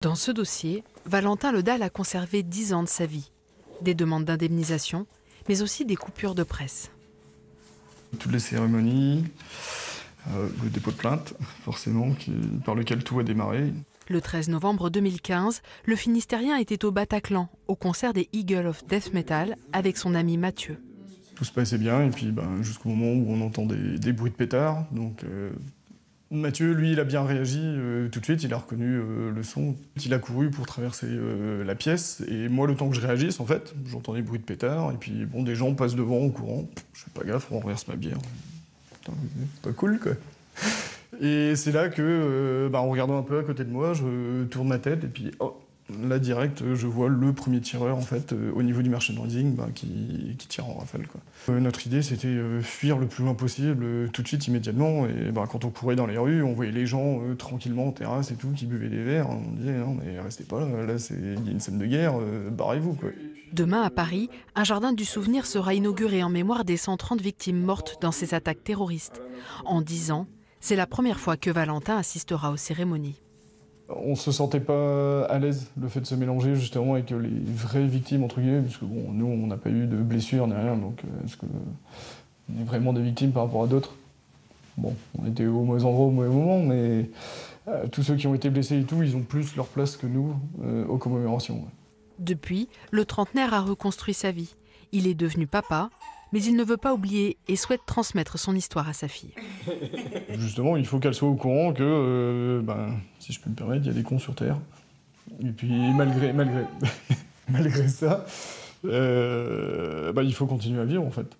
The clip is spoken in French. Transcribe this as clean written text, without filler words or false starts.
Dans ce dossier, Valentin Ledal a conservé 10 ans de sa vie. Des demandes d'indemnisation, mais aussi des coupures de presse. Toutes les cérémonies, le dépôt de plainte, forcément, par lequel tout a démarré. Le 13 novembre 2015, le Finistérien était au Bataclan, au concert des Eagles of Death Metal, avec son ami Mathieu. Tout se passait bien, et puis jusqu'au moment où on entend des bruits de pétards. Donc, Mathieu, lui, il a bien réagi tout de suite, il a reconnu le son. Il a couru pour traverser la pièce, et moi, le temps que je réagisse, en fait, j'entends des bruits de pétards, et puis bon, des gens passent devant en courant. Je fais pas gaffe, on renverse ma bière. Putain, pas cool, quoi. Et c'est là que, en regardant un peu à côté de moi, je tourne ma tête, et puis là, direct, je vois le premier tireur, en fait, au niveau du merchandising, qui tire en rafale, quoi. Notre idée, c'était fuir le plus loin possible, tout de suite, immédiatement. Et quand on courait dans les rues, on voyait les gens tranquillement en terrasse et tout, qui buvaient des verres. On disait, non, mais restez pas là, il y a une scène de guerre, barrez-vous, quoi. Demain, à Paris, un jardin du souvenir sera inauguré en mémoire des 130 victimes mortes dans ces attaques terroristes. En 10 ans, c'est la première fois que Valentin assistera aux cérémonies. On se sentait pas à l'aise, le fait de se mélanger justement avec les vraies victimes, entre guillemets, parce que bon, nous, on n'a pas eu de blessures ni rien, donc est-ce qu'on est vraiment des victimes par rapport à d'autres? Bon, on était au mauvais endroit au mauvais moment, mais tous ceux qui ont été blessés et tout, ils ont plus leur place que nous aux commémorations. Depuis, le trentenaire a reconstruit sa vie. Il est devenu papa, mais il ne veut pas oublier et souhaite transmettre son histoire à sa fille. Justement, il faut qu'elle soit au courant que, si je peux me permettre, il y a des cons sur Terre. Et puis, malgré ça, il faut continuer à vivre, en fait.